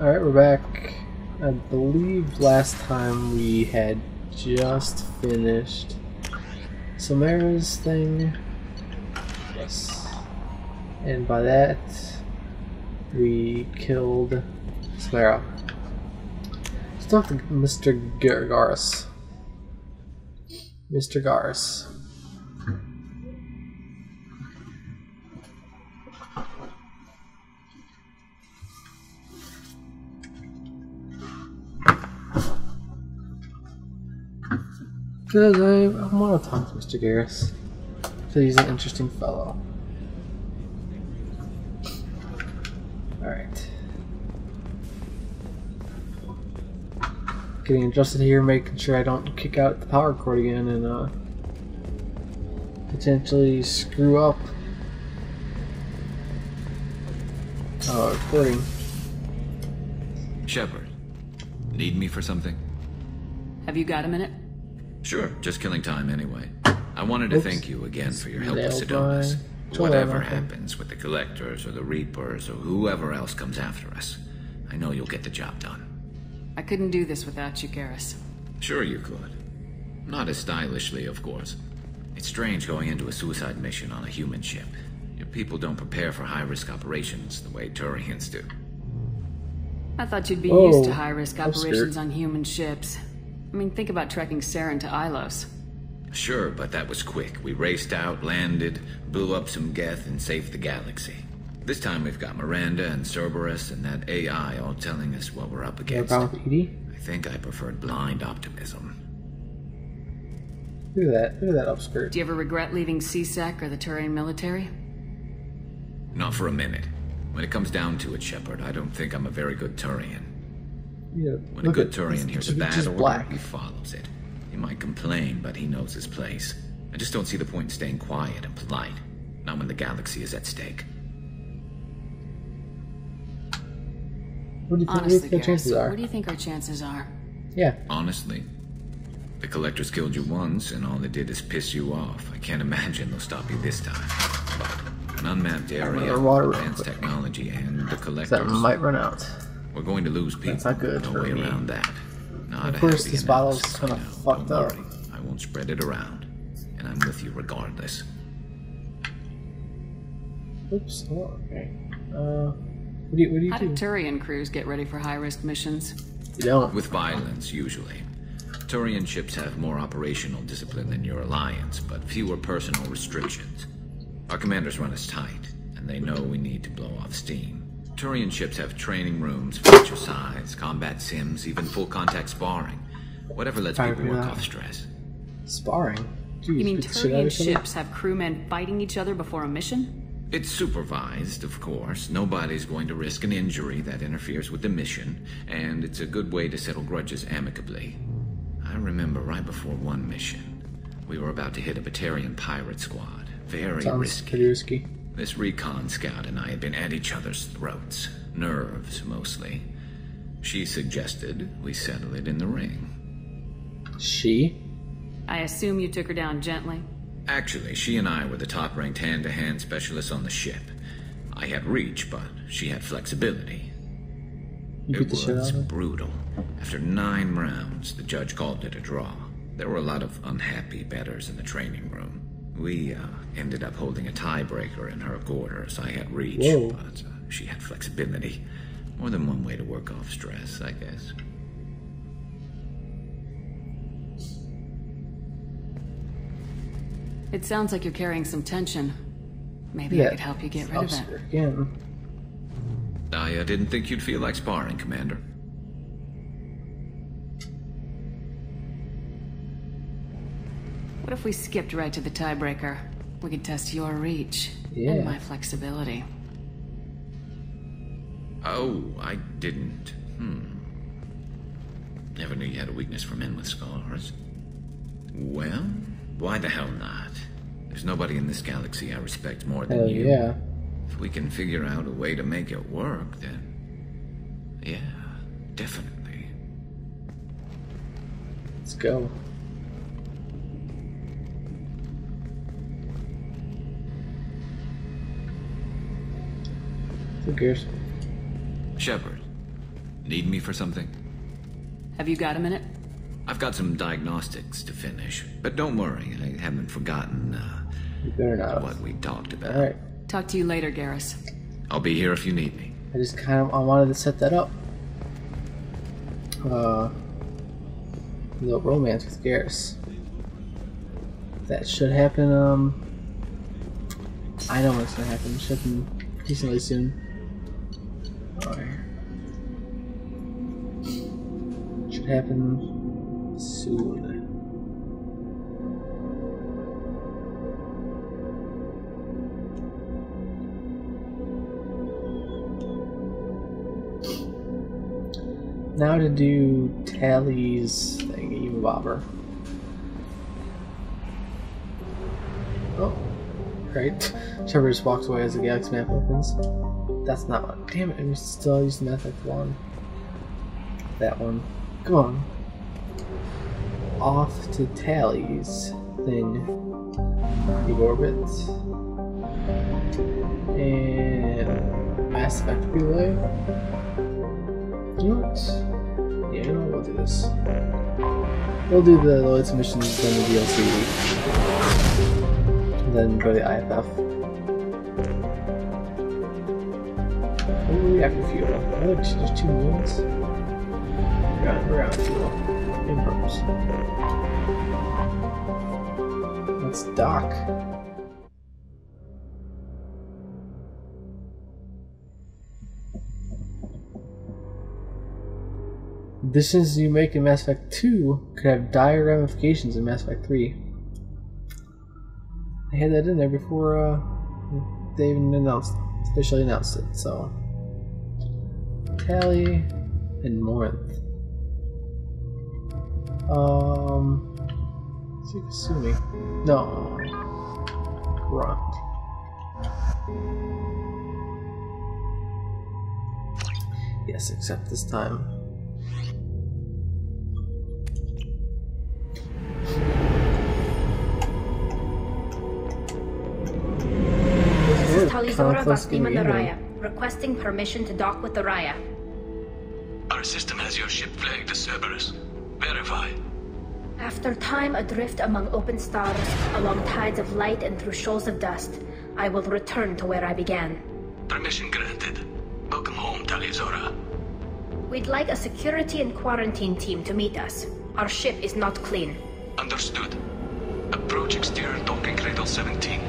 Alright, we're back. I believe last time we had just finished Samara's thing. Yes. And by that, we killed Samara. Let's talk to Mr. Garrus. Mr. Garrus. Because I want to talk to Mr. Garrus. So he's an interesting fellow. Alright. Getting adjusted here, making sure I don't kick out the power cord again and potentially screw up recording. Shepard, need me for something? Have you got a minute? Sure, just killing time anyway. I wanted to thank you again for your help with Sedonis. Nailed Whatever my- happens with the Collectors or the Reapers or whoever else comes after us, I know you'll get the job done. I couldn't do this without you, Garrus. Sure you could. Not as stylishly, of course. It's strange going into a suicide mission on a human ship. Your people don't prepare for high-risk operations the way Turians do. I thought you'd be Whoa, used to high-risk I'm scared. operations on human ships. I mean, think about trekking Saren to Ilos. Sure, but that was quick. We raced out, landed, blew up some Geth, and saved the galaxy. This time we've got Miranda and Cerberus and that AI all telling us what we're up Yeah, against. problem with Edie? I think I preferred blind optimism. Look at that. Look at that upskirt. Do you ever regret leaving CSEC or the Turian military? Not for a minute. When it comes down to it, Shepard, I don't think I'm a very good Turian. Yeah, When a look good at- Turian hears a he's bad just order, black. he follows it. He might complain, but he knows his place. I just don't see the point in staying quiet and polite. Not when the galaxy is at stake. What do you think Honestly, the chances Garrus, are? what do you think our chances are? Yeah. Honestly, the Collectors killed you once, and all they did is piss you off. I can't imagine they'll stop you this time. But an unmapped area, water real advanced quick. technology, and the That Collectors. might run out. We're going to lose people. That's not good No for way me. around that. Not Of a course, happy this bottle's analysis, kinda you know. fucked Don't up. worry. I won't spread it around. And I'm with you regardless. Oops. Oh, okay. What do you How do do? Turian crews get ready for high-risk missions? You don't. With violence, usually. Turian ships have more operational discipline than your alliance, but fewer personal restrictions. Our commanders run us tight, and they know we need to blow off steam. Turian ships have training rooms for exercise, combat sims, even full-contact sparring. Whatever lets Fire people me work up. off stress. Sparring. Jeez, You mean beat the shit out of Turian each other? ships have crewmen fighting each other before a mission? It's supervised, of course. Nobody's going to risk an injury that interferes with the mission, and it's a good way to settle grudges amicably. I remember right before one mission, we were about to hit a Batarian pirate squad. Very Sounds risky. pretty risky. This recon scout and I had been at each other's throats. Nerves, mostly. She suggested we settle it in the ring. She? I assume you took her down gently? Actually, she and I were the top-ranked hand-to-hand specialists on the ship. I had reach, but she had flexibility. You beat the shit out was of her? brutal. After 9 rounds, the judge called it a draw. There were a lot of unhappy bettors in the training room. We ended up holding a tiebreaker in her quarters. I had reach, Whoa. but she had flexibility. More than one way to work off stress, I guess. It sounds like you're carrying some tension. Maybe I could help you get rid of it. Upskirt again. I didn't think you'd feel like sparring, Commander. What if we skipped right to the tiebreaker? We could test your reach Yeah. and my flexibility. Oh, I didn't. Never knew you had a weakness for men with scars. Well, why the hell not? There's nobody in this galaxy I respect more than Hell you. yeah. If we can figure out a way to make it work, then... yeah, definitely. Let's go. Who cares? Shepard, Need me for something? Have you got a minute? I've got some diagnostics to finish, but don't worry, I haven't forgotten You better not. what we talked about. Alright. Talk to you later, Garrus. I'll be here if you need me. I wanted to set that up. Little romance with Garrus. That should happen, I know what's gonna happen. It should happen decently soon. Alright. Should happen soon. Now to do Tally's thingy bobber. Oh, right. Trevor just walks away as the galaxy map opens. That's not one. Damn it, I'm still using that like one. That one. Come on. Off to Tally's thing. The orbit. And Mass Effect relay. You know what? Yeah, you know what? We'll do this. We'll do the latest missions, then the DLC. And then go to the IFF. What will we after fuel? Oh, there's 2 moons. We're out of fuel. In purpose. Let's dock. Decisions you make in Mass Effect 2 could have dire ramifications in Mass Effect 3. They had that in there before they even officially announced it, so. Tally and Morinth. Is he assuming? No. Grunt. Yes, except this time. Talizora Vastima the Raya, requesting permission to dock with the Raya. Our system has your ship flagged as Cerberus. Verify. After time adrift among open stars, along tides of light and through shoals of dust, I will return to where I began. Permission granted. Welcome home, Talizora. We'd like a security and quarantine team to meet us. Our ship is not clean. Understood. Approach exterior docking cradle 17.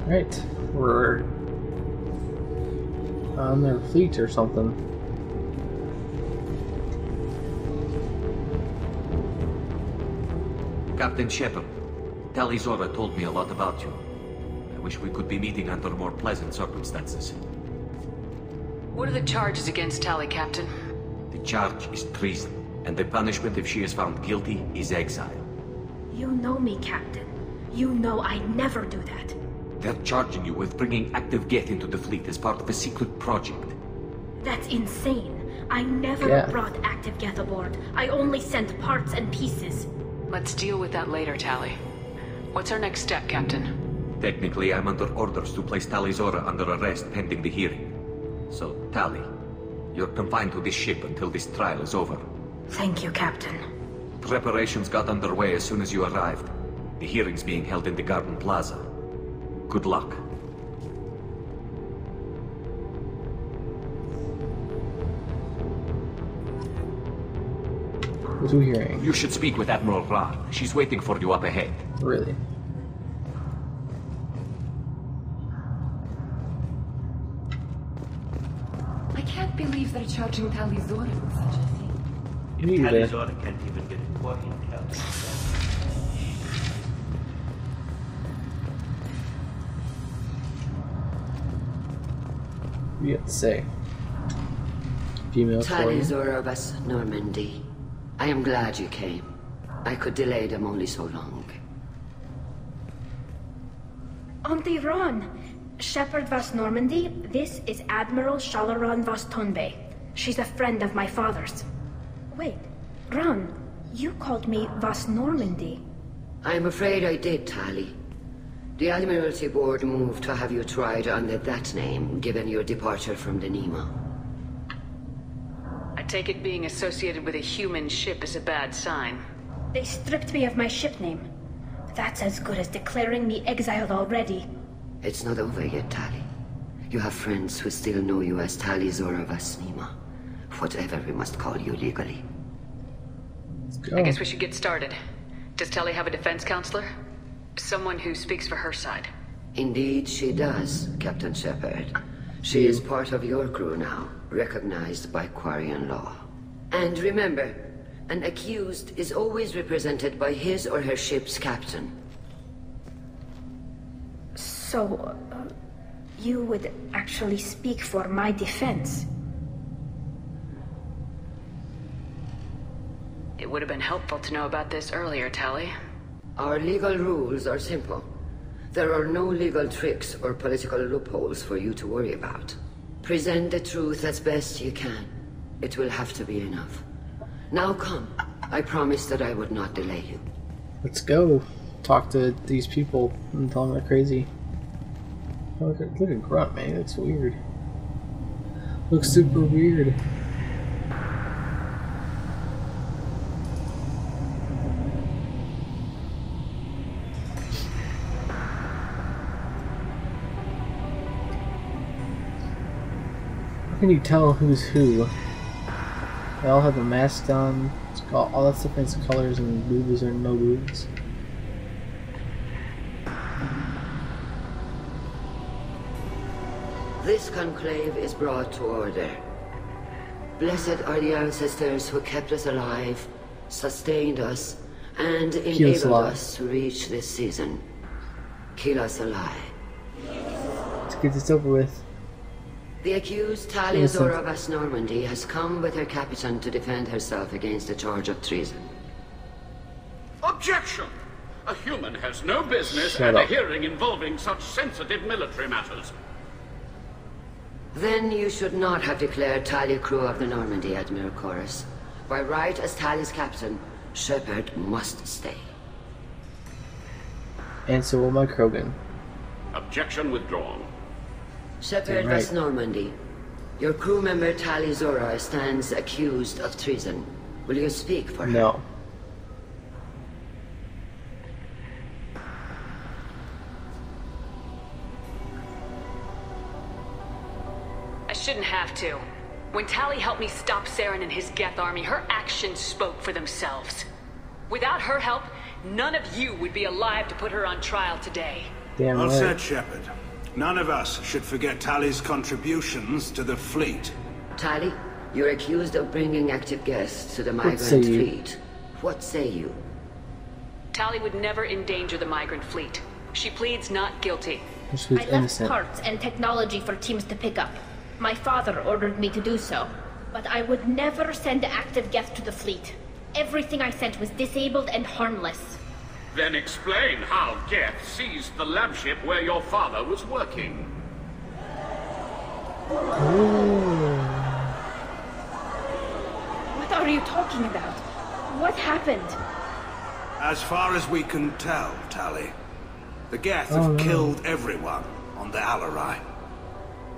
Right, we're on their fleet or something. Captain Shepard, Talizora told me a lot about you. I wish we could be meeting under more pleasant circumstances. What are the charges against Tally, Captain? The charge is treason, and the punishment if she is found guilty is exile. You know me, Captain. You know I never do that. They're charging you with bringing active Geth into the fleet as part of a secret project. That's insane. I never brought active Geth aboard. I only sent parts and pieces. Let's deal with that later, Tally. What's our next step, Captain? Technically, I'm under orders to place Talizora under arrest pending the hearing. So, Tally, you're confined to this ship until this trial is over. Thank you, Captain. Preparations got underway as soon as you arrived. The hearing's being held in the Garden Plaza. Good luck. What are we hearing? You should speak with Admiral Ra. She's waiting for you up ahead. Really? I can't believe they're charging Talizora with such a thing. If Talizora can't even get it working, What do you have to say? Female story. Talizora Vas Normandy. I am glad you came. I could delay them only so long. Auntie Ron! Shepard Vas Normandy, this is Admiral Shalaran Vas Tonbe. She's a friend of my father's. Wait, Ron, you called me Vas Normandy. I'm afraid I did, Tali. The Admiralty Board moved to have you tried under that name, given your departure from the Nima. I take it being associated with a human ship is a bad sign. They stripped me of my ship name. That's as good as declaring me exiled already. It's not over yet, Tali. You have friends who still know you as Tali Zora Vasnima. Whatever we must call you legally. Let's go. I guess we should get started. Does Tali have a defense counselor? Someone who speaks for her side. Indeed, she does, Captain Shepard. She is part of your crew now, recognized by Quarian law. And remember, an accused is always represented by his or her ship's captain. So, you would actually speak for my defense? It would have been helpful to know about this earlier, Tali. Our legal rules are simple. There are no legal tricks or political loopholes for you to worry about. Present the truth as best you can. It will have to be enough. Now come. I promised that I would not delay you. Let's go talk to these people and tell them they're crazy. Oh, look at Grunt, man. That's weird. Looks super weird. How can you tell who's who? They all have the mask on. It's got all that's different colors and boobs or no boobs. This conclave is brought to order. Blessed are the ancestors who kept us alive, sustained us, and enabled us to reach this season. Kill us alive. Let's get this over with. The accused Tali Zora Vas Normandy has come with her captain to defend herself against a charge of treason. Objection! A human has no business at a hearing involving such sensitive military matters. Then you should not have declared Tali crew of the Normandy, Admiral Chorus. By right as Tali's captain, Shepard must stay. And so will my Krogan. Objection withdrawn. Shepard Vas Normandy, your crew member Tali Zora stands accused of treason. Will you speak for her? No. I shouldn't have to. When Tali helped me stop Saren and his Geth army, her actions spoke for themselves. Without her help, none of you would be alive to put her on trial today. Damn Well right. said, Shepard. None of us should forget Tali's contributions to the fleet. Tali, you're accused of bringing active guests to the migrant fleet. What say you? Tali would never endanger the migrant fleet. She pleads not guilty. She was I left innocent. parts and technology for teams to pick up. My father ordered me to do so. But I would never send active Geth to the fleet. Everything I sent was disabled and harmless. Then explain how Geth seized the lab ship where your father was working. What are you talking about? What happened? As far as we can tell, Tali, the Geth have killed everyone on the Alarai.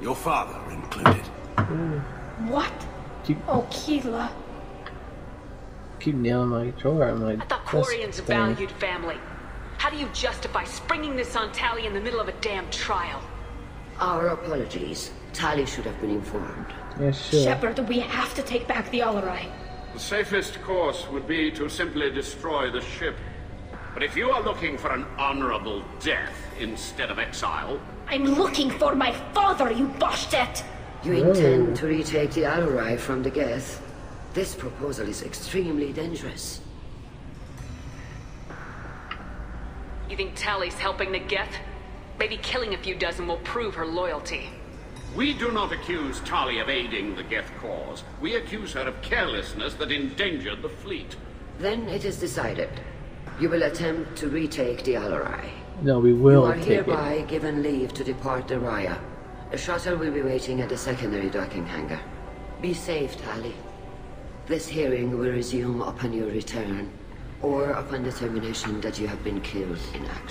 Your father included. What? Oh, Keela. Keep nailing my controller. I'm like, I thought Quarian's a valued family. How do you justify springing this on Tali in the middle of a damn trial? Our apologies. Tali should have been informed. Yeah, sure. Shepard, we have to take back the Alarai. The safest course would be to simply destroy the ship. But if you are looking for an honorable death instead of exile... I'm looking for my father, you Boshtet! You intend to retake the Alarai from the Geth? This proposal is extremely dangerous. You think Tali's helping the Geth? Maybe killing a few dozen will prove her loyalty. We do not accuse Tali of aiding the Geth cause. We accuse her of carelessness that endangered the fleet. Then it is decided. You will attempt to retake the Alarai. No, we will You are take hereby it. given leave to depart the Raya. A shuttle will be waiting at the secondary docking hangar. Be safe, Tali. This hearing will resume upon your return. or upon determination that you have been killed in action.